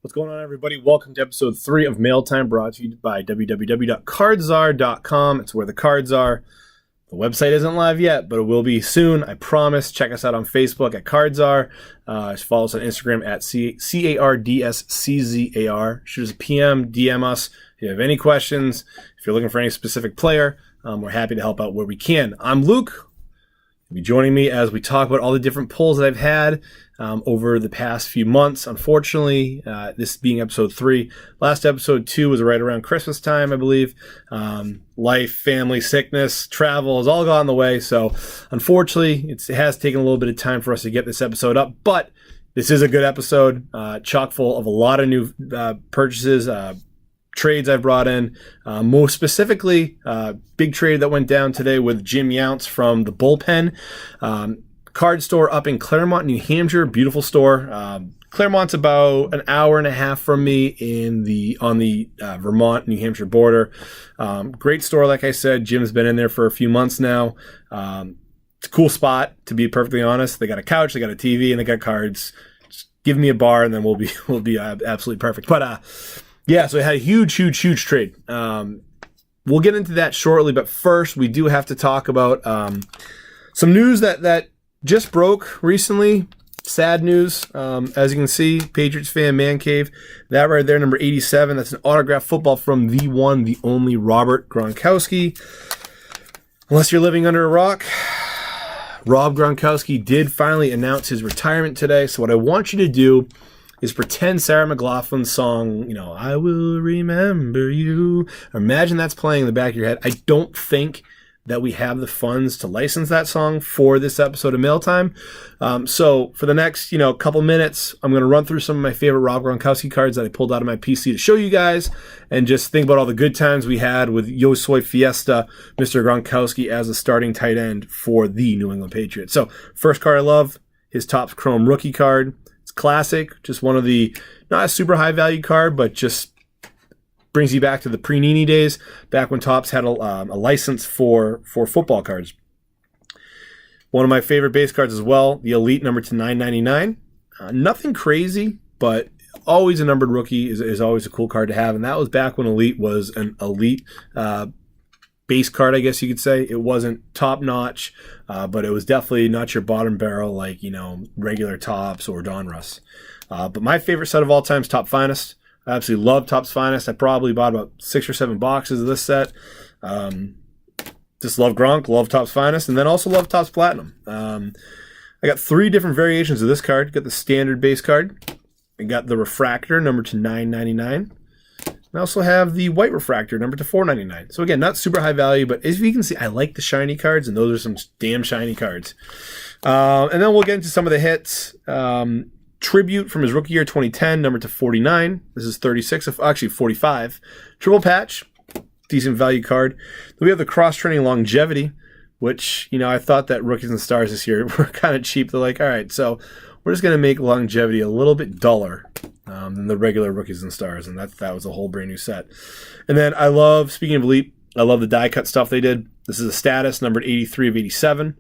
What's going on, everybody? Welcome to episode 3 of MailTime, brought to you by www.cardzar.com. It's where the cards are. The website isn't live yet, but it will be soon, I promise. Check us out on Facebook at Cardzar. Follow us on Instagram at CARDSCZAR. Shoot us a PM, DM us if you have any questions. If you're looking for any specific player, we're happy to help out where we can. I'm Luke. You'll be joining me as we talk about all the different polls that I've had over the past few months. Unfortunately, this being episode 3. Last episode 2 was right around Christmas time, I believe. Life, family, sickness, travel has all gone in the way. So unfortunately, it has taken a little bit of time for us to get this episode up. But this is a good episode, chock full of a lot of new purchases, trades I've brought in. Most specifically, big trade that went down today with Jim Younts from the Bullpen. Card store up in Claremont, New Hampshire. Beautiful store. Claremont's about an hour and a half from me on the Vermont, New Hampshire border. Great store, like I said. Jim's been in there for a few months now. It's a cool spot, to be perfectly honest. They got a couch, they got a TV, and they got cards. Just give me a bar, and then we'll be absolutely perfect. But yeah, so it had a huge trade. We'll get into that shortly, but first we do have to talk about some news that just broke recently. Sad news. As you can see, Patriots fan man cave. That right there, number 87. That's an autographed football from the one, the only Robert Gronkowski. Unless you're living under a rock, Rob Gronkowski did finally announce his retirement today. So what I want you to do is pretend Sarah McLachlan's song, I Will Remember You. Imagine that's playing in the back of your head. I don't think that we have the funds to license that song for this episode of MailTime. So for the next, couple minutes, I'm going to run through some of my favorite Rob Gronkowski cards that I pulled out of my PC to show you guys, and just think about all the good times we had with Yo Soy Fiesta, Mr. Gronkowski as a starting tight end for the New England Patriots. So first card I love, his Topps Chrome rookie card. It's classic, just one of the, not a super high value card, but just brings you back to the pre-Nini days, back when Topps had a license for football cards. One of my favorite base cards as well, the Elite number to 999. Nothing crazy, but always a numbered rookie is always a cool card to have, and that was back when Elite was an elite base card, I guess you could say. It wasn't top-notch, but it was definitely not your bottom barrel like, regular Topps or Donruss. But my favorite set of all time is Topps Finest. I absolutely love Topps Finest. I probably bought about 6 or 7 boxes of this set. Just love Gronk, love Topps Finest, and then also love Topps Platinum. I got 3 different variations of this card. Got the standard base card. I got the refractor, number to 999. I also have the white refractor, number to 499. So again, not super high value, but as you can see, I like the shiny cards, and those are some damn shiny cards. And then we'll get into some of the hits. Tribute from his rookie year 2010, number to 49. This is 45. Triple patch, decent value card. Then we have the cross-training longevity, which, I thought that rookies and stars this year were kind of cheap. They're like, all right, so we're just going to make longevity a little bit duller than the regular rookies and stars, and that was a whole brand new set. And then speaking of Elite, I love the die cut stuff they did. This is a status, numbered 83 of 87.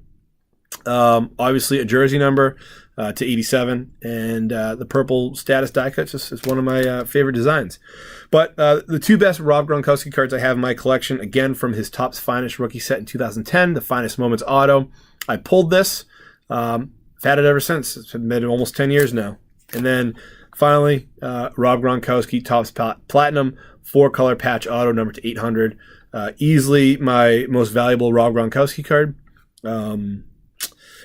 Obviously a jersey number to 87, and the purple status die cut is one of my favorite designs. But the 2 best Rob Gronkowski cards I have in my collection, again from his Topps Finest rookie set in 2010, the Finest Moments Auto. I pulled this. I've had it ever since. It's been almost 10 years now. And then finally, Rob Gronkowski Topps Platinum 4-color patch auto, number to 800. Easily my most valuable Rob Gronkowski card. And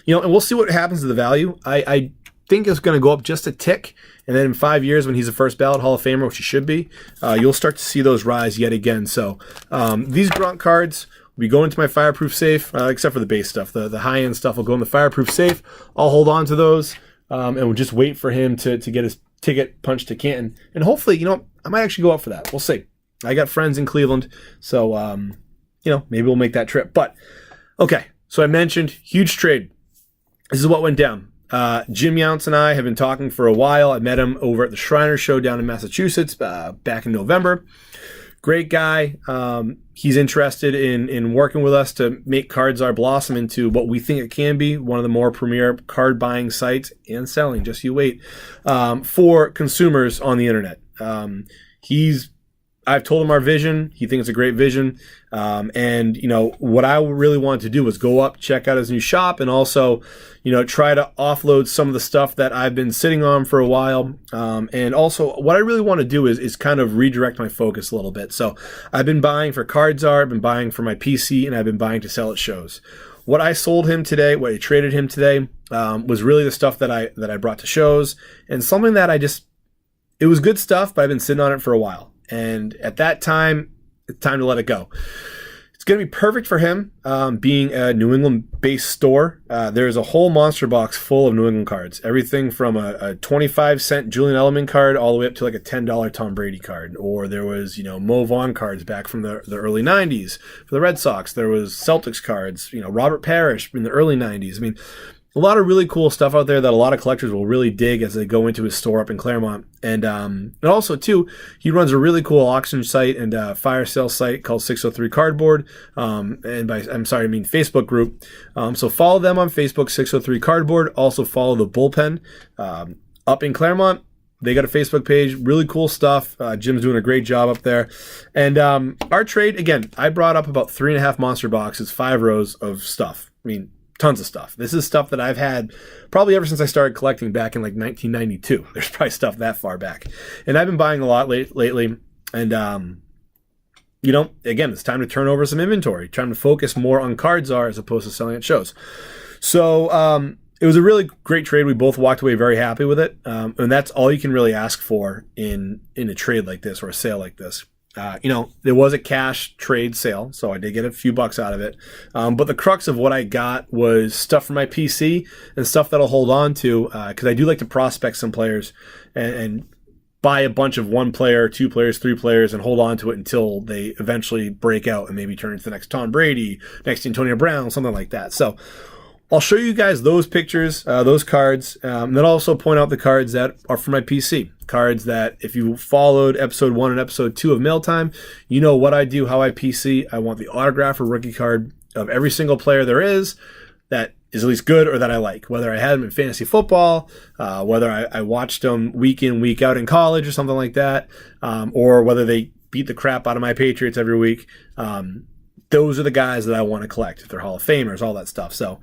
we'll see what happens to the value. I think it's going to go up just a tick, and then in 5 years when he's a first ballot Hall of Famer, which he should be, you'll start to see those rise yet again. So these Gronk cards will be going into my fireproof safe, except for the base stuff. The high-end stuff will go in the fireproof safe. I'll hold on to those, and we'll just wait for him to get his ticket punched to Canton. And hopefully, I might actually go up for that. We'll see. I got friends in Cleveland, so, maybe we'll make that trip. But, okay, so I mentioned huge trade. This is what went down. Jim Younts and I have been talking for a while. I met him over at the Shriners Show down in Massachusetts back in November. great guy. He's interested in working with us to make Czar blossom into what we think it can be, one of the more premier card buying sites and selling, just you wait, for consumers on the internet. I've told him our vision. He thinks it's a great vision. And, what I really wanted to do was go up, check out his new shop, and also, try to offload some of the stuff that I've been sitting on for a while. And also, what I really want to do is kind of redirect my focus a little bit. So I've been buying for Czar, I've been buying for my PC, and I've been buying to sell at shows. What I sold him today, what I traded him today, was really the stuff that I brought to shows, and something that it was good stuff, but I've been sitting on it for a while. And at that time, it's time to let it go. It's going to be perfect for him, being a New England-based store. There's a whole monster box full of New England cards. Everything from a 25-cent Julian Edelman card all the way up to like a $10 Tom Brady card. Or there was, Mo Vaughn cards back from the early 90s for the Red Sox. There was Celtics cards, Robert Parrish in the early 90s. I mean, a lot of really cool stuff out there that a lot of collectors will really dig as they go into his store up in Claremont. And also, too, he runs a really cool auction site and fire sale site called 603 Cardboard. Facebook group. So follow them on Facebook, 603 Cardboard. Also follow the Bullpen up in Claremont. They got a Facebook page, really cool stuff. Jim's doing a great job up there. And our trade, again, I brought up about 3.5 monster boxes, 5 rows of stuff. I mean, tons of stuff. This is stuff that I've had probably ever since I started collecting back in like 1992. There's probably stuff that far back. And I've been buying a lot lately. And, again, it's time to turn over some inventory, trying to focus more on Czar as opposed to selling at shows. So it was a really great trade. We both walked away very happy with it. And that's all you can really ask for in a trade like this or a sale like this. There was a cash trade sale, so I did get a few bucks out of it. But the crux of what I got was stuff from my PC and stuff that I'll hold on to because I do like to prospect some players and buy a bunch of 1 player, 2 players, 3 players, and hold on to it until they eventually break out and maybe turn into the next Tom Brady, next Antonio Brown, something like that. So I'll show you guys those pictures, those cards, and then also point out the cards that are for my PC. Cards that, if you followed episode 1 and episode 2 of MailTime, you know what I do, how I PC. I want the autograph or rookie card of every single player there is that is at least good or that I like. Whether I had them in fantasy football, whether I watched them week in, week out in college or something like that, or whether they beat the crap out of my Patriots every week. Those are the guys that I want to collect. If they're Hall of Famers, all that stuff. So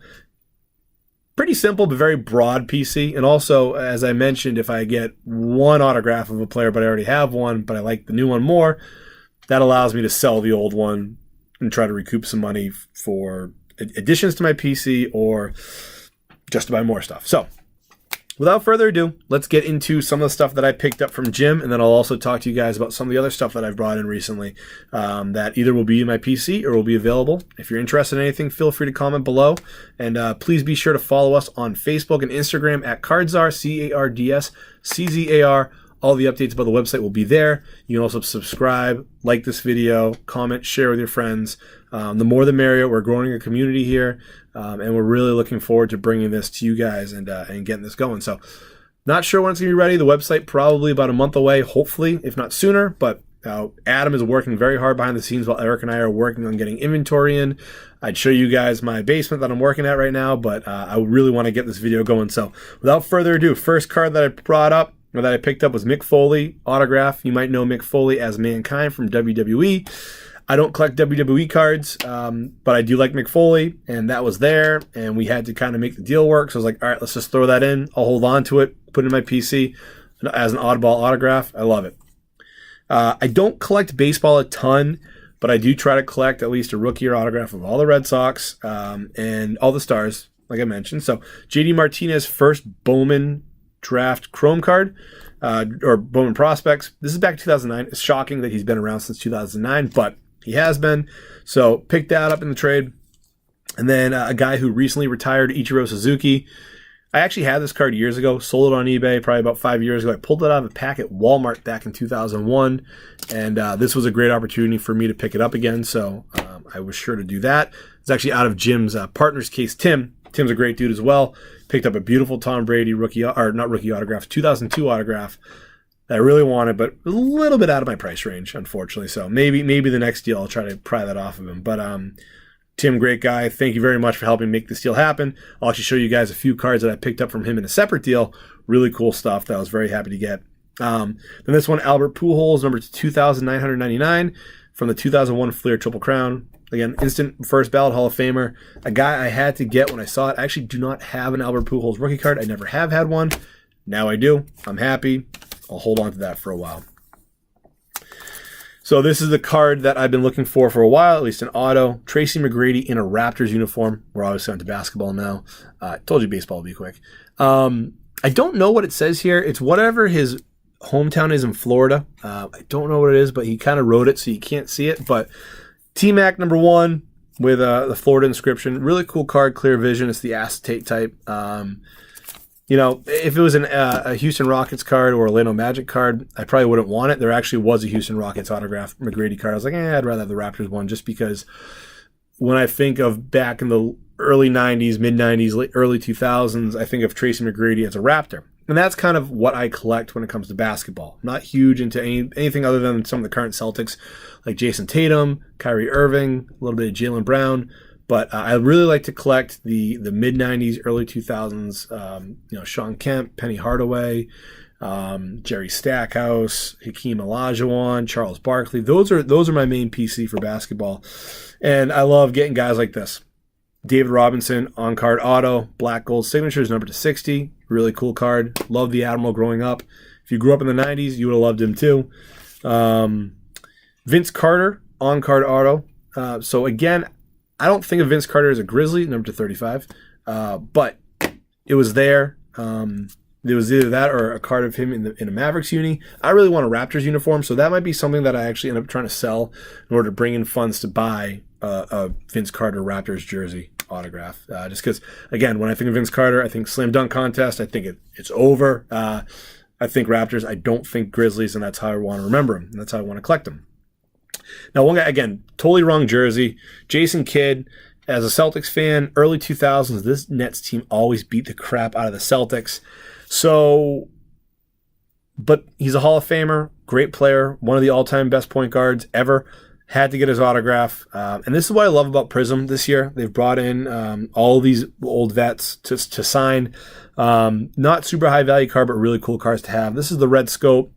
pretty simple, but very broad PC. And also, as I mentioned, if I get 1 autograph of a player, but I already have one, but I like the new one more, that allows me to sell the old one and try to recoup some money for additions to my PC or just to buy more stuff. So without further ado, let's get into some of the stuff that I picked up from Jim, and then I'll also talk to you guys about some of the other stuff that I've brought in recently that either will be in my PC or will be available. If you're interested in anything, feel free to comment below, and please be sure to follow us on Facebook and Instagram at Czar, CARDSCZAR. All the updates about the website will be there. You can also subscribe, like this video, comment, share with your friends. The more the merrier. We're growing a community here, and we're really looking forward to bringing this to you guys and getting this going. So not sure when it's going to be ready. The website probably about a month away, hopefully, if not sooner. But Adam is working very hard behind the scenes while Eric and I are working on getting inventory in. I'd show you guys my basement that I'm working at right now, but I really want to get this video going. So without further ado, first card that I brought up, or that I picked up, was Mick Foley autograph. You might know Mick Foley as Mankind from WWE. I don't collect WWE cards, but I do like Mick Foley, and that was there, and we had to kind of make the deal work. So I was like, all right, let's just throw that in. I'll hold on to it, put it in my PC as an oddball autograph. I love it. I don't collect baseball a ton, but I do try to collect at least a rookie or autograph of all the Red Sox and all the Stars, like I mentioned. So JD Martinez first Bowman draft Chrome card, or Bowman Prospects. This is back in 2009. It's shocking that he's been around since 2009, but he has been. So picked that up in the trade. And then a guy who recently retired, Ichiro Suzuki. I actually had this card years ago, sold it on eBay probably about 5 years ago. I pulled it out of a pack at Walmart back in 2001, and this was a great opportunity for me to pick it up again, so I was sure to do that. It's actually out of Jim's partner's case, Tim. Tim's a great dude as well. Picked up a beautiful Tom Brady rookie, or not rookie autograph, 2002 autograph. that I really wanted, but a little bit out of my price range, unfortunately. So maybe the next deal I'll try to pry that off of him. But Tim, great guy. Thank you very much for helping make this deal happen. I'll actually show you guys a few cards that I picked up from him in a separate deal. Really cool stuff that I was very happy to get. Then this one, Albert Pujols, number 2,999 from the 2001 Fleer Triple Crown. Again, instant first ballot Hall of Famer. A guy I had to get when I saw it. I actually do not have an Albert Pujols rookie card. I never have had one. Now I do. I'm happy. I'll hold on to that for a while. So this is the card that I've been looking for a while, at least an auto. Tracy McGrady in a Raptors uniform. We're obviously on to basketball now. I told you baseball would be quick. I don't know what it says here. It's whatever his hometown is in Florida. I don't know what it is, but he kind of wrote it so you can't see it. But T-Mac number 1 with the Florida inscription. Really cool card, clear vision. It's the acetate type. You know, if it was a Houston Rockets card or Orlando Magic card, I probably wouldn't want it. There actually was a Houston Rockets autograph McGrady card. I was like, I'd rather have the Raptors one, just because when I think of back in the early 90s, mid-90s, early 2000s, I think of Tracy McGrady as a Raptor. And that's kind of what I collect when it comes to basketball. I'm not huge into anything other than some of the current Celtics, like Jason Tatum, Kyrie Irving, a little bit of Jaylen Brown. But I really like to collect the mid-90s, early 2000s, Sean Kemp, Penny Hardaway, Jerry Stackhouse, Hakeem Olajuwon, Charles Barkley. Those are my main PC for basketball. And I love getting guys like this. David Robinson, on-card auto, black gold signatures, number to 60. Really cool card. Love the Admiral growing up. If you grew up in the 90s, you would have loved him too. Vince Carter, on-card auto. So again, I don't think of Vince Carter as a Grizzly, number to 35, but it was there. There was either that or a card of him in a Mavericks uni. I really want a Raptors uniform, so that might be something that I actually end up trying to sell in order to bring in funds to buy a Vince Carter Raptors jersey autograph. Just because, again, when I think of Vince Carter, I think slam dunk contest. I think it's over. I think Raptors. I don't think Grizzlies, and that's how I want to remember him, and that's how I want to collect them. Now, one guy, again, totally wrong jersey. Jason Kidd, as a Celtics fan, early 2000s, this Nets team always beat the crap out of the Celtics. So, but he's a Hall of Famer, great player, one of the all-time best point guards ever. Had to get his autograph. And this is what I love about Prism this year. They've brought in all these old vets to sign. Not super high-value card, but really cool cards to have. This is the Red Scope.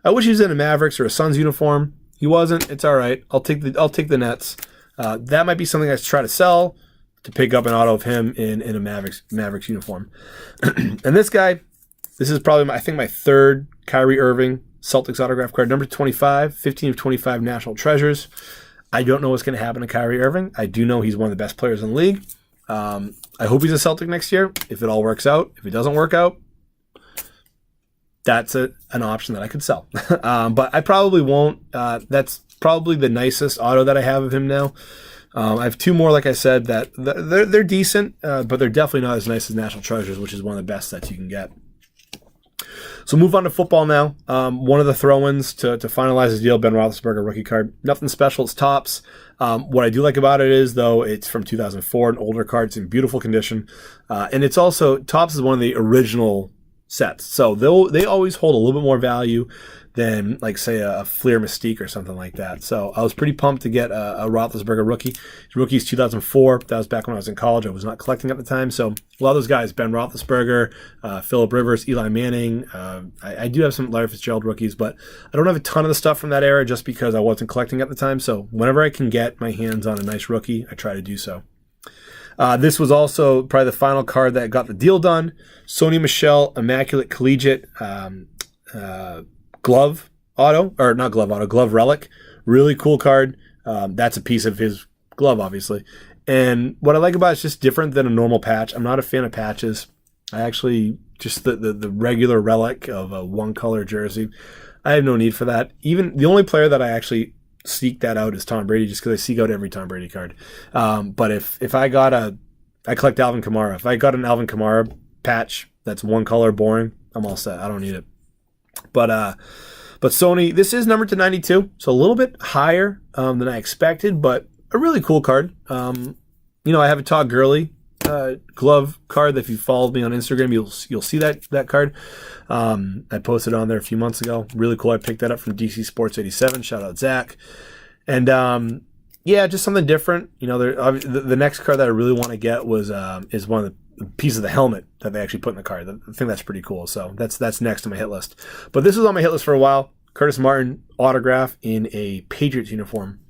I wish he was in a Mavericks or a Suns uniform. He wasn't. It's all right. I'll take the Nets. That might be something I should try to sell, to pick up an auto of him in a Mavericks uniform. And this guy, this is probably, I think, my third Kyrie Irving Celtics autograph card, number 25, 15 of 25 National Treasures. I don't know what's going to happen to Kyrie Irving. I do know he's one of the best players in the league. I hope he's a Celtic next year, if it all works out. If it doesn't work out, that's an option that I could sell. But I probably won't. That's probably the nicest auto that I have of him now. I have two more, like I said, that they're decent, but they're definitely not as nice as National Treasures, which is one of the best sets you can get. So move on to football now. One of the throw-ins to finalize this deal, Ben Roethlisberger rookie card. Nothing special. It's Topps. What I do like about it is, though, it's from 2004, an older card. It's in beautiful condition. And it's also, Topps is one of the original sets. So they always hold a little bit more value than, like, say, a Fleer Mystique or something like that. So I was pretty pumped to get a Roethlisberger rookie. His rookie's 2004. That was back when I was in college. I was not collecting at the time. So a lot of those guys, Ben Roethlisberger, Phillip Rivers, Eli Manning. I do have some Larry Fitzgerald rookies, but I don't have a ton of the stuff from that era just because I wasn't collecting at the time. So whenever I can get my hands on a nice rookie, I try to do so. This was also probably the final card that got the deal done. Sony Michel Immaculate Collegiate glove auto, or not glove auto, glove relic. Really cool card. That's a piece of his glove, obviously. And what I like about it is just different than a normal patch. I'm not a fan of patches. I actually, just the regular relic of a one-color jersey, I have no need for that. Even the only player that I actually seek that out is Tom Brady, just because I seek out every Tom Brady card. But if I got I collect Alvin Kamara. If I got an Alvin Kamara patch that's one color, boring, I'm all set. I don't need it. But Sony, this is numbered to 92, so a little bit higher than I expected, but a really cool card. I have a Todd Gurley glove card. If you followed me on Instagram, you'll see that card. I posted it on there a few months ago. Really cool. I picked that up from DC Sports 87. Shout out Zach. And yeah, just something different. You know, the next card that I really want to get is one of the pieces of the helmet that they actually put in the card. I think that's pretty cool. So that's next on my hit list. But this was on my hit list for a while. Curtis Martin autograph in a Patriots uniform.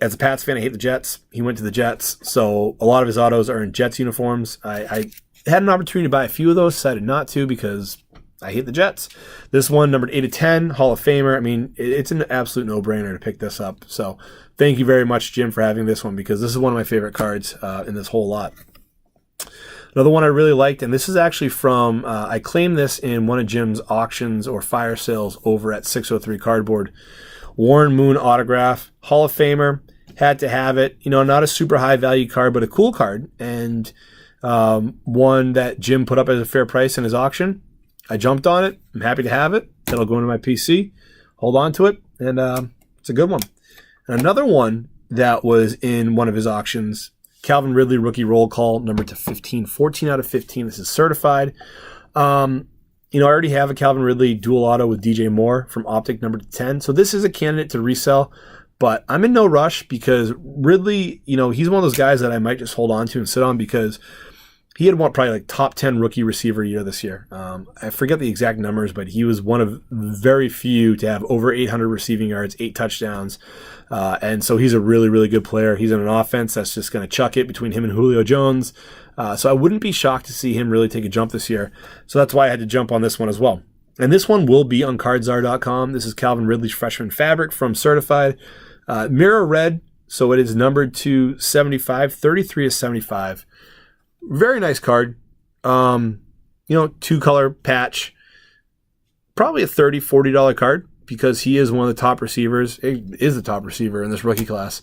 As a Pats fan, I hate the Jets. He went to the Jets, so a lot of his autos are in Jets uniforms. I had an opportunity to buy a few of those, decided not to because I hate the Jets. This one, numbered 8/10, Hall of Famer. I mean, it's an absolute no-brainer to pick this up. So thank you very much, Jim, for having this one because this is one of my favorite cards in this whole lot. Another one I really liked, and this is actually from, I claimed this in one of Jim's auctions or fire sales over at 603 Cardboard. Warren Moon autograph, Hall of Famer, had to have it. You know, not a super high value card, but a cool card, and one that Jim put up as a fair price in his auction. I jumped on it. I'm happy to have it. That'll go into my PC. Hold on to it, and it's a good one. And another one that was in one of his auctions, Calvin Ridley rookie roll call, numbered to 15, 14 out of 15. This is certified. You know, I already have a Calvin Ridley dual auto with DJ Moore from Optic, numbered to 10. So this is a candidate to resell, but I'm in no rush because Ridley, you know, he's one of those guys that I might just hold on to and sit on because he had probably like top 10 rookie receiver year this year. I forget the exact numbers, but he was one of very few to have over 800 receiving yards, 8 touchdowns. And so he's a really, really good player. He's in an offense that's just going to chuck it between him and Julio Jones. So I wouldn't be shocked to see him really take a jump this year. So that's why I had to jump on this one as well. And this one will be on cardzar.com. This is Calvin Ridley's freshman fabric from Certified. Mirror red, so it is numbered to 75, 33 is 75. Very nice card. You know, 2-color patch. Probably a $30, $40 card because he is one of the top receivers. He is the top receiver in this rookie class.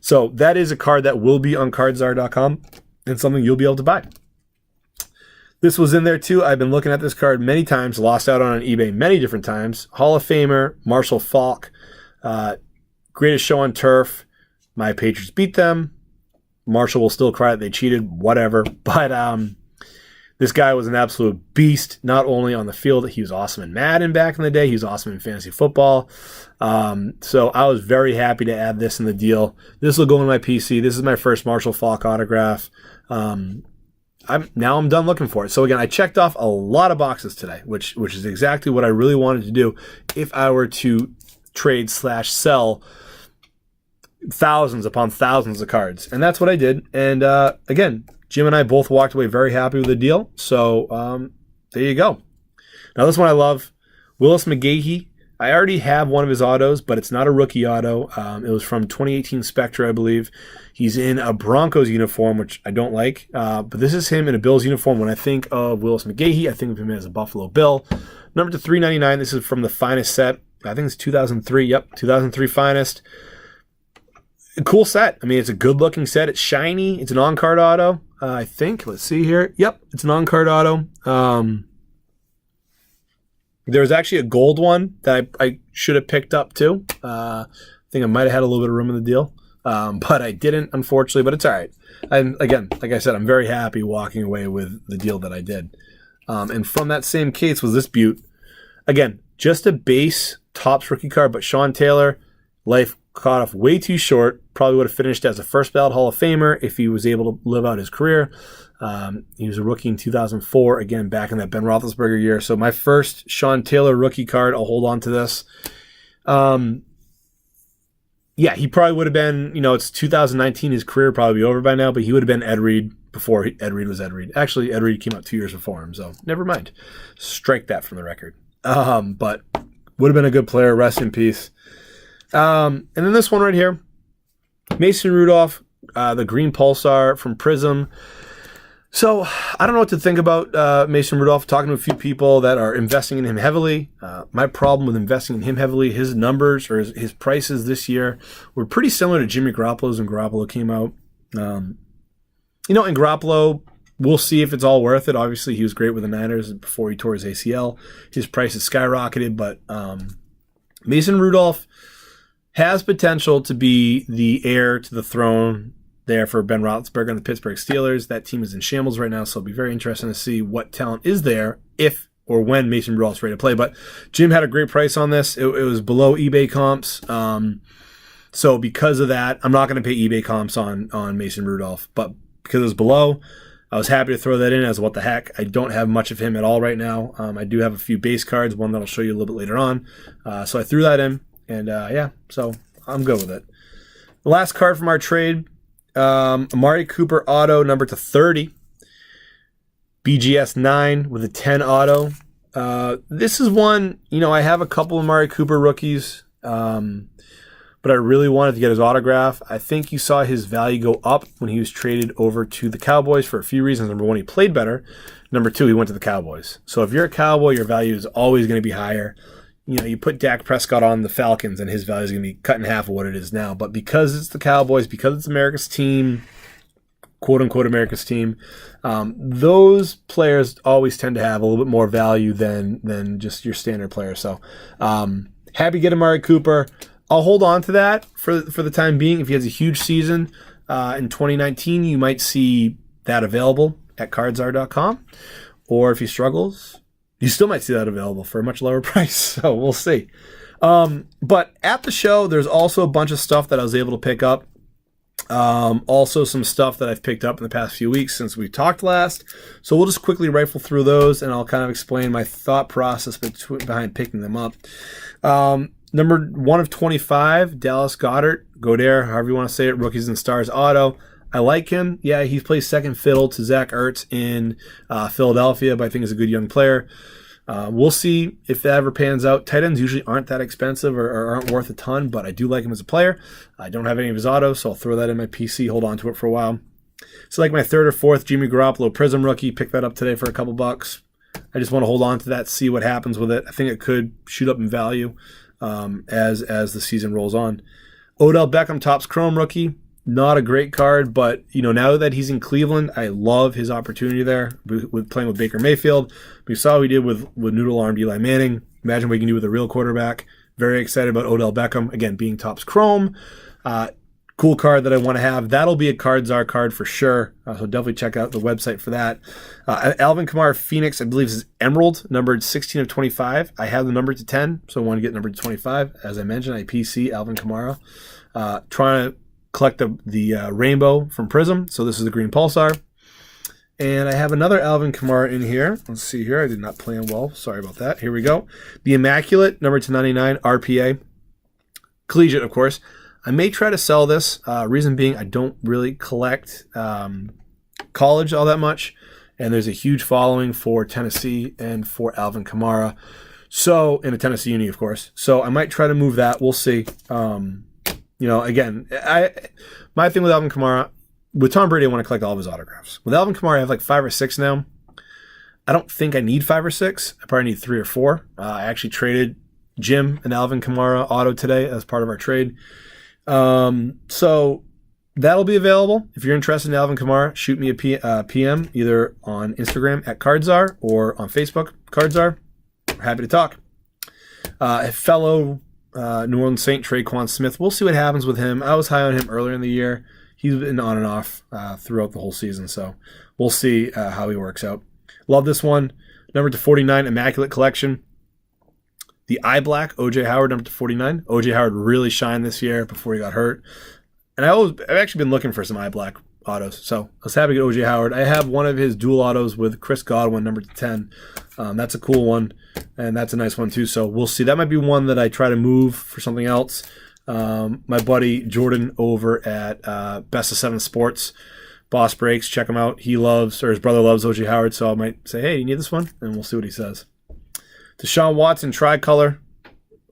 So that is a card that will be on cardzar.com and something you'll be able to buy. This was in there too. I've been looking at this card many times, lost out on eBay many different times. Hall of Famer, Marshall Faulk. Greatest show on turf. My Patriots beat them. Marshall will still cry that they cheated, whatever. But this guy was an absolute beast, not only on the field. He was awesome in Madden back in the day. He was awesome in fantasy football. So I was very happy to add this in the deal. This will go in my PC. This is my first Marshall Faulk autograph. I'm done looking for it. So again, I checked off a lot of boxes today, which is exactly what I really wanted to do if I were to trade/sell thousands upon thousands of cards. And that's what I did. And again, Jim and I both walked away very happy with the deal. So there you go. Now this one I love. Willis McGahee. I already have one of his autos, but it's not a rookie auto. It was from 2018 Spectre, I believe. He's in a Broncos uniform, which I don't like. But this is him in a Bills uniform. When I think of Willis McGahee, I think of him as a Buffalo Bill. Number to 399. This is from the Finest set. I think it's 2003. Yep, 2003 Finest. A cool set. I mean, it's a good-looking set. It's shiny. It's an on-card auto, I think. Let's see here. Yep, it's an on-card auto. There was actually a gold one that I should have picked up, too. I think I might have had a little bit of room in the deal, but I didn't, unfortunately, but it's all right. And again, like I said, I'm very happy walking away with the deal that I did. And from that same case was this beaut. Again, just a base Topps rookie card, but Sean Taylor, life caught off way too short. Probably would have finished as a first ballot Hall of Famer if he was able to live out his career. He was a rookie in 2004, again, back in that Ben Roethlisberger year. So my first Sean Taylor rookie card, I'll hold on to this. Yeah, he probably would have been, it's 2019, his career would probably be over by now, but he would have been Ed Reed before Ed Reed was Ed Reed. Actually, Ed Reed came out 2 years before him, so never mind. Strike that from the record. But would have been a good player, rest in peace. And then this one right here, Mason Rudolph, the green pulsar from Prism. So I don't know what to think about Mason Rudolph. Talking to a few people that are investing in him heavily. My problem with investing in him heavily, his numbers or his prices this year were pretty similar to Jimmy Garoppolo's when Garoppolo came out. In Garoppolo, we'll see if it's all worth it. Obviously, he was great with the Niners before he tore his ACL. His price has skyrocketed, but Mason Rudolph has potential to be the heir to the throne there for Ben Roethlisberger and the Pittsburgh Steelers. That team is in shambles right now, so it'll be very interesting to see what talent is there if or when Mason Rudolph's ready to play. But Jim had a great price on this. It was below eBay comps. So because of that, I'm not going to pay eBay comps on Mason Rudolph. But because it was below, I was happy to throw that in as what the heck. I don't have much of him at all right now. I do have a few base cards, one that I'll show you a little bit later on. So I threw that in, and yeah, so I'm good with it. The last card from our trade, Amari Cooper auto, number to 30. BGS 9 with a 10 auto. This is one, I have a couple of Amari Cooper rookies, but I really wanted to get his autograph. I think you saw his value go up when he was traded over to the Cowboys for a few reasons. Number one, he played better. Number two, he went to the Cowboys. So if you're a Cowboy, your value is always going to be higher. You put Dak Prescott on the Falcons, and his value is going to be cut in half of what it is now. But because it's the Cowboys, because it's America's team, quote-unquote America's team, those players always tend to have a little bit more value than just your standard player. So happy to get Amari Cooper. I'll hold on to that for the time being. If he has a huge season in 2019, you might see that available at cardzar.com. Or if he struggles, you still might see that available for a much lower price. So we'll see. But at the show, there's also a bunch of stuff that I was able to pick up. Also some stuff that I've picked up in the past few weeks since we talked last. So we'll just quickly rifle through those, and I'll kind of explain my thought process behind picking them up. Number 1 of 25, Dallas Goedert, however you want to say it, Rookies and Stars auto. I like him. Yeah, he plays second fiddle to Zach Ertz in Philadelphia, but I think he's a good young player. We'll see if that ever pans out. Tight ends usually aren't that expensive or aren't worth a ton, but I do like him as a player. I don't have any of his autos, so I'll throw that in my PC, hold on to it for a while. So like my third or fourth Jimmy Garoppolo Prism rookie, picked that up today for a couple bucks. I just want to hold on to that, see what happens with it. I think it could shoot up in value as the season rolls on. Odell Beckham Topps Chrome rookie. Not a great card, but now that he's in Cleveland, I love his opportunity there with playing with Baker Mayfield. We saw what he did with noodle-armed Eli Manning. Imagine what he can do with a real quarterback. Very excited about Odell Beckham, again, being Topps Chrome. Cool card that I want to have. That'll be a Cardzar card for sure, so definitely check out the website for that. Alvin Kamara Phoenix, I believe, is Emerald, numbered 16 of 25. I have the number to 10, so I want to get numbered to 25. As I mentioned, I PC Alvin Kamara. Trying to collect the rainbow from Prism, so this is the green pulsar. And I have another Alvin Kamara in here. Let's see here. I did not plan well. Sorry about that. Here we go. The Immaculate, number 299, RPA. Collegiate, of course. I may try to sell this. Reason being, I don't really collect college all that much. And there's a huge following for Tennessee and for Alvin Kamara. So, in a Tennessee uni, of course. So I might try to move that. We'll see. Again, my thing with Alvin Kamara, with Tom Brady, I want to collect all of his autographs. With Alvin Kamara, I have like 5 or 6 now. I don't think I need 5 or 6. I probably need 3 or 4. I actually traded Jim an Alvin Kamara auto today as part of our trade. So that'll be available. If you're interested in Alvin Kamara, shoot me a PM either on Instagram at Cardzar or on Facebook, Cardzar. Happy to talk. A fellow New Orleans Saint, Traquan Smith. We'll see what happens with him. I was high on him earlier in the year. He's been on and off throughout the whole season, so we'll see how he works out. Love this one. Number to 49, Immaculate Collection. The Eye Black, O.J. Howard, number to 49. O.J. Howard really shined this year before he got hurt. And I've actually been looking for some Eye Black autos, so I was happy to get O.J. Howard. I have one of his dual autos with Chris Godwin, number to 10. That's a cool one, and that's a nice one too. So we'll see. That might be one that I try to move for something else. My buddy Jordan over at Best of 7 Sports, Boss Breaks, check him out. His brother loves O.J. Howard, so I might say, hey, you need this one? And we'll see what he says. Deshaun Watson, Tricolor,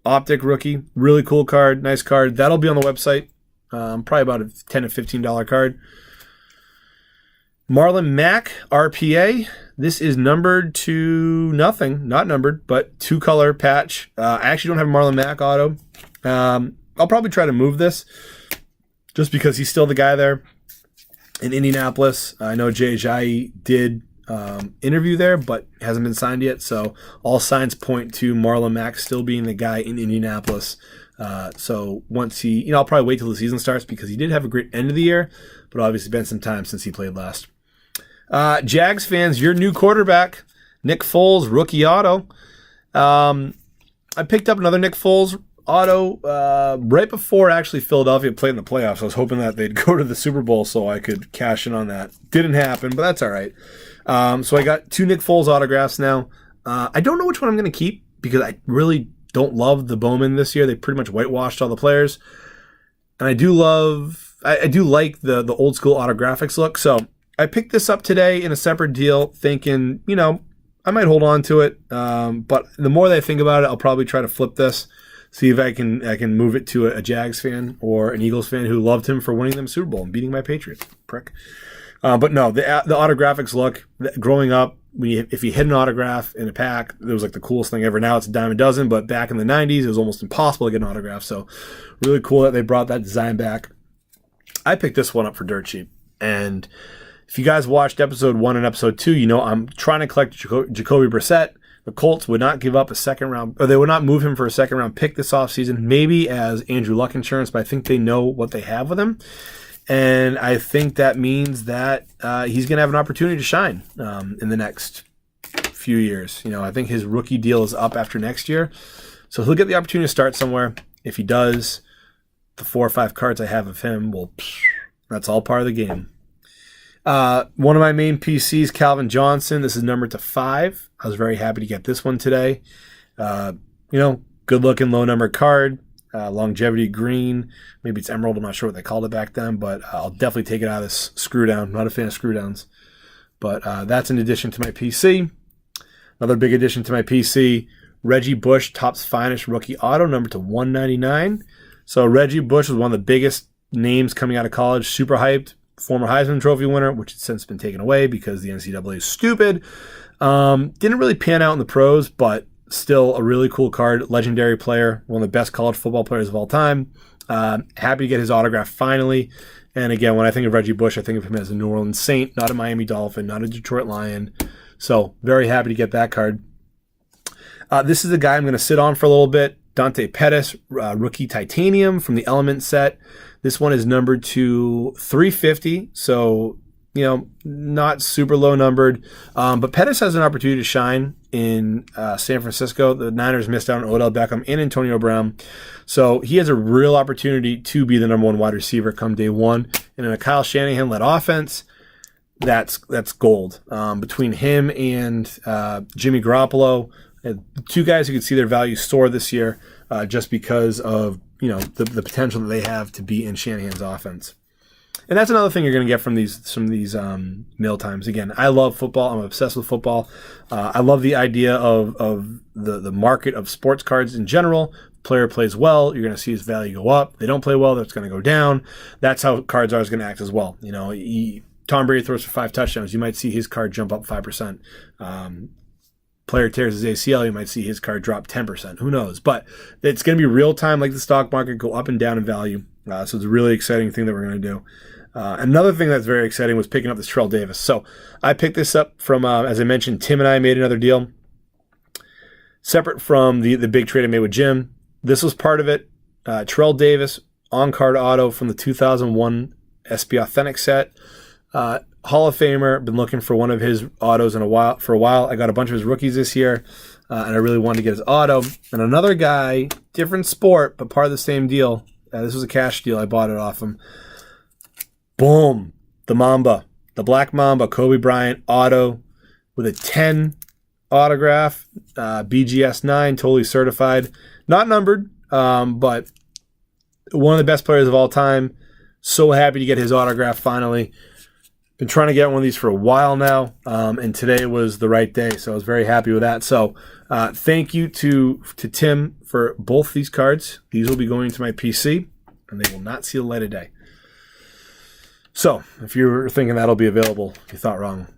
Optic rookie, really cool card, nice card. That'll be on the website. Probably about a $10 to $15 card. Marlon Mack, RPA. This is numbered to nothing. Not numbered, but 2-color patch. I actually don't have a Marlon Mack auto. I'll probably try to move this just because he's still the guy there in Indianapolis. I know Jay Ajayi did interview there, but hasn't been signed yet. So all signs point to Marlon Mack still being the guy in Indianapolis. So once I'll probably wait till the season starts because he did have a great end of the year, but obviously been some time since he played last. Jags fans, your new quarterback, Nick Foles, rookie auto. I picked up another Nick Foles auto right before actually Philadelphia played in the playoffs. I was hoping that they'd go to the Super Bowl so I could cash in on that. Didn't happen, but that's all right. So I got 2 Nick Foles autographs now. I don't know which one I'm going to keep because I really don't love the Bowman this year. They pretty much whitewashed all the players. And I do like the old school autographics look. So I picked this up today in a separate deal thinking, I might hold on to it. But the more that I think about it, I'll probably try to flip this. See if I can move it to a Jags fan or an Eagles fan who loved him for winning them Super Bowl and beating my Patriots. Prick. But no, the autographics look, growing up, if you hit an autograph in a pack, it was like the coolest thing ever. Now it's a dime a dozen, but back in the 90s, it was almost impossible to get an autograph. So really cool that they brought that design back. I picked this one up for dirt cheap. And if you guys watched episode 1 and episode 2, I'm trying to collect Jacoby Brissett. The Colts would not give up a second round, or they would not move him for a second round pick this offseason, maybe as Andrew Luck insurance, but I think they know what they have with him. And I think that means that he's going to have an opportunity to shine in the next few years. I think his rookie deal is up after next year. So he'll get the opportunity to start somewhere. If he does, the 4 or 5 cards I have of him, that's all part of the game. One of my main PCs, Calvin Johnson. This is numbered to 5. I was very happy to get this one today. Good looking, low numbered card. Longevity green. Maybe it's emerald. I'm not sure what they called it back then, but I'll definitely take it out of this screw down. Not a fan of screw downs. But that's an addition to my PC. Another big addition to my PC, Reggie Bush, Topps Finest rookie auto, number to 199. So Reggie Bush was one of the biggest names coming out of college, super hyped. Former Heisman Trophy winner, which has since been taken away because the NCAA is stupid. Didn't really pan out in the pros, but still a really cool card. Legendary player, one of the best college football players of all time. Happy to get his autograph finally. And again, when I think of Reggie Bush, I think of him as a New Orleans Saint, not a Miami Dolphin, not a Detroit Lion. So very happy to get that card. This is a guy I'm going to sit on for a little bit. Dante Pettis, rookie titanium from the Element set. This one is numbered to 350, so, not super low numbered. But Pettis has an opportunity to shine in San Francisco. The Niners missed out on Odell Beckham and Antonio Brown. So he has a real opportunity to be the number 1 wide receiver come day 1. And in a Kyle Shanahan-led offense, that's gold. Between him and Jimmy Garoppolo, 2 guys who could see their value soar this year just because of the potential that they have to be in Shanahan's offense. And that's another thing you're going to get from these meal times. Again, I love football. I'm obsessed with football. I love the idea of the market of sports cards in general. Player plays well, you're going to see his value go up. They don't play well, that's going to go down. That's how cards are going to act as well. Tom Brady throws for 5 touchdowns. You might see his card jump up 5%. Player tears his ACL, you might see his card drop 10%. Who knows? But it's going to be real time, like the stock market, go up and down in value. So it's a really exciting thing that we're going to do. Another thing that's very exciting was picking up this Terrell Davis. So I picked this up from, as I mentioned, Tim and I made another deal. Separate from the big trade I made with Jim. This was part of it. Terrell Davis, on-card auto from the 2001 SP Authentic set. Hall of Famer, been looking for one of his autos for a while. I got a bunch of his rookies this year, and I really wanted to get his auto. And another guy, different sport, but part of the same deal. This was a cash deal. I bought it off him. Boom. The Mamba. The Black Mamba, Kobe Bryant auto with a 10 autograph. BGS 9, totally certified. Not numbered, but one of the best players of all time. So happy to get his autograph finally. Been trying to get one of these for a while now, and today was the right day, so I was very happy with that. So thank you to Tim for both these cards. These will be going to my PC, and they will not see the light of day. So if you're thinking that'll be available, you thought wrong.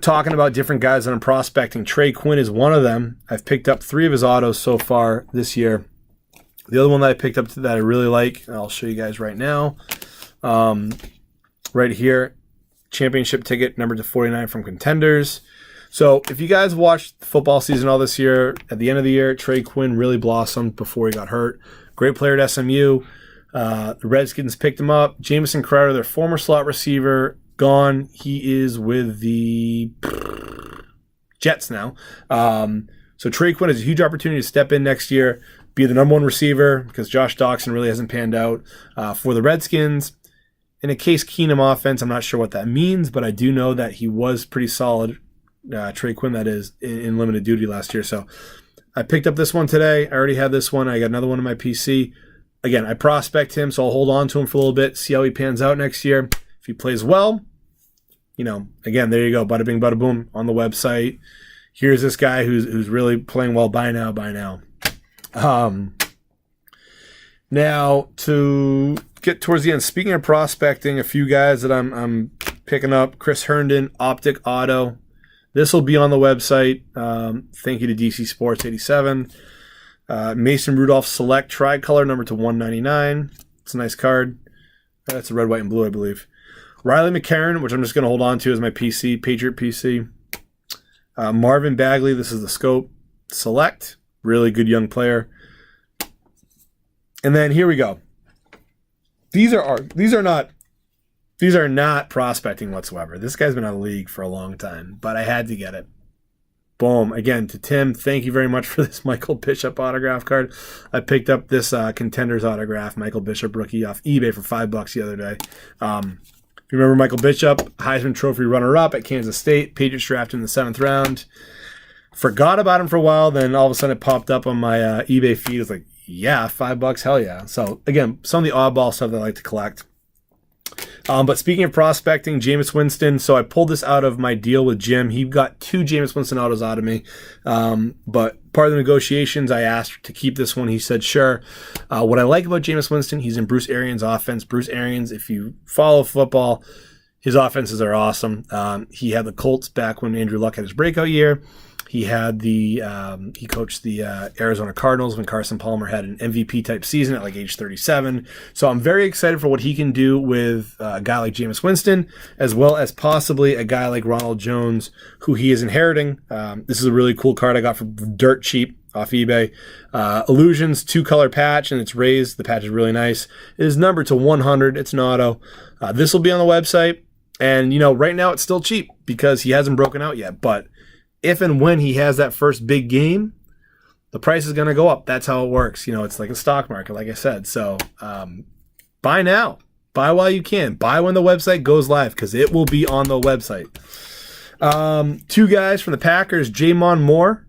Talking about different guys that I'm prospecting, Trey Quinn is one of them. I've picked up 3 of his autos so far this year. The other one that I picked up that I really like, I'll show you guys right now, right here. Championship ticket, number to 49 from Contenders. So if you guys watched the football season all this year, at the end of the year, Trey Quinn really blossomed before he got hurt. Great player at SMU. The Redskins picked him up. Jamison Crowder, their former slot receiver, gone. He is with the Jets now. So Trey Quinn has a huge opportunity to step in next year, be the number one receiver because Josh Doxson really hasn't panned out for the Redskins. In a Case Keenum offense, I'm not sure what that means, but I do know that he was pretty solid, Trey Quinn that is, in limited duty last year. So I picked up this one today. I already had this one. I got another one in my PC. Again, I prospect him, so I'll hold on to him for a little bit, see how he pans out next year. If he plays well, again, there you go. Bada bing, bada boom on the website. Here's this guy who's really playing well. Buy now. Now, to get towards the end, speaking of prospecting, a few guys that I'm picking up. Chris Herndon, Optic Auto. This will be on the website. Thank you to DC Sports 87. Mason Rudolph Select Tricolor, number to 199. It's a nice card. That's a red, white, and blue, I believe. Riley McCarron, which I'm just going to hold on to as my PC, Patriot PC. Marvin Bagley, this is the Scope Select. Really good young player. And then here we go. These are not prospecting whatsoever. This guy's been out of the league for a long time, but I had to get it. Boom. Again, to Tim, thank you very much for this Michael Bishop autograph card. I picked up this Contenders autograph, Michael Bishop rookie, off eBay for $5 the other day. If you remember Michael Bishop, Heisman Trophy runner-up at Kansas State, Patriots drafted in the 7th round. Forgot about him for a while, then all of a sudden it popped up on my eBay feed. It's like, yeah, $5, hell yeah. So again, some of the oddball stuff that I like to collect. But speaking of prospecting, Jameis Winston. So I pulled this out of my deal with Jim. He got 2 Jameis Winston autos out of me. But part of the negotiations, I asked to keep this one. He said, sure. What I like about Jameis Winston, he's in Bruce Arians' offense. Bruce Arians, if you follow football, his offenses are awesome. He had the Colts back when Andrew Luck had his breakout year. He had he coached the Arizona Cardinals when Carson Palmer had an MVP type season at like age 37. So I'm very excited for what he can do with a guy like Jameis Winston, as well as possibly a guy like Ronald Jones, who he is inheriting. This is a really cool card I got for dirt cheap off eBay. Illusions 2-color patch, and it's raised. The patch is really nice. It is numbered to 100. It's an auto. This will be on the website. And, right now it's still cheap because he hasn't broken out yet. But if and when he has that first big game, the price is going to go up. That's how it works. It's like a stock market, like I said. So buy now. Buy while you can. Buy when the website goes live because it will be on the website. 2 guys from the Packers, Jamon Moore.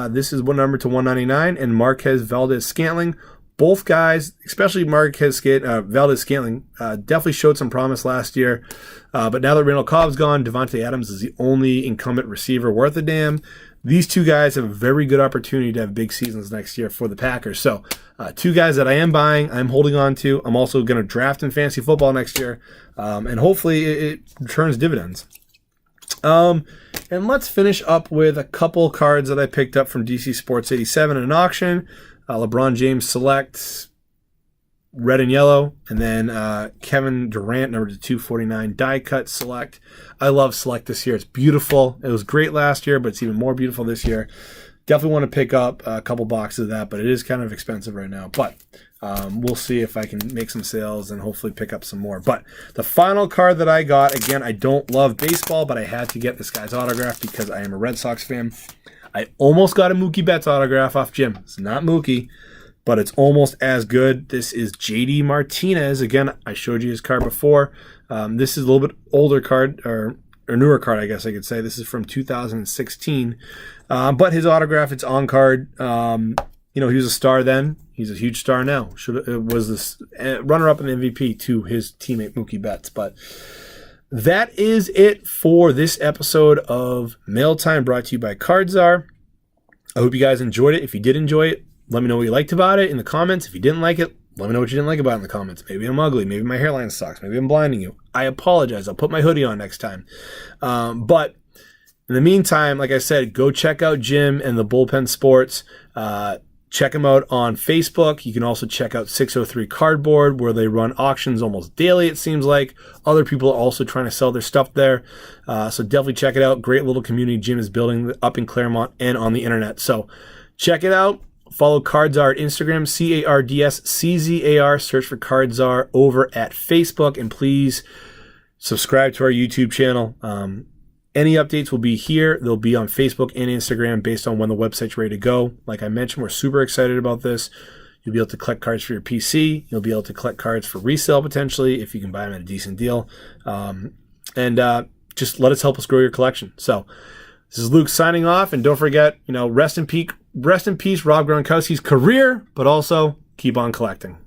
This is one number to 199, and Marquez Valdez-Scantling. Both guys, especially Valdez-Scantling, definitely showed some promise last year. But now that Randall Cobb's gone, Devontae Adams is the only incumbent receiver worth a damn. These 2 guys have a very good opportunity to have big seasons next year for the Packers. So 2 guys that I am buying, I'm holding on to. I'm also going to draft in fantasy football next year. And hopefully it returns dividends. And let's finish up with a couple cards that I picked up from DC Sports 87 in an auction. LeBron James Select, red and yellow, and then Kevin Durant, number 249, die cut Select. I love Select this year. It's beautiful. It was great last year, but it's even more beautiful this year. Definitely want to pick up a couple boxes of that, but it is kind of expensive right now. But we'll see if I can make some sales and hopefully pick up some more. But the final card that I got, again, I don't love baseball, but I had to get this guy's autograph because I am a Red Sox fan. I almost got a Mookie Betts autograph off Jim. It's not Mookie, but it's almost as good. This is JD Martinez. Again, I showed you his card before. This is a little bit older card, or newer card, I guess I could say. This is from 2016. But his autograph, it's on card. He was a star then. He's a huge star now. Was this runner-up in MVP to his teammate Mookie Betts. But that is it for this episode of MailTime, brought to you by CardZar. I hope you guys enjoyed it. If you did enjoy it, let me know what you liked about it in the comments. If you didn't like it, let me know what you didn't like about it in the comments. Maybe I'm ugly. Maybe my hairline sucks. Maybe I'm blinding you. I apologize. I'll put my hoodie on next time. But in the meantime, like I said, go check out Jim and the Bullpen Sports. Check them out on Facebook. You can also check out 603 Cardboard, where they run auctions almost daily, it seems like. Other people are also trying to sell their stuff there. So definitely check it out. Great little community Jim is building up in Claremont and on the internet. So check it out. Follow Cardzar at Instagram, CardsCzar. Search for Cardzar over at Facebook. And please subscribe to our YouTube channel. Any updates will be here. They'll be on Facebook and Instagram based on when the website's ready to go. Like I mentioned, we're super excited about this. You'll be able to collect cards for your PC. You'll be able to collect cards for resale potentially if you can buy them at a decent deal. Just let us help us grow your collection. So this is Luke signing off, and don't forget, rest in peace, Rob Gronkowski's career, but also keep on collecting.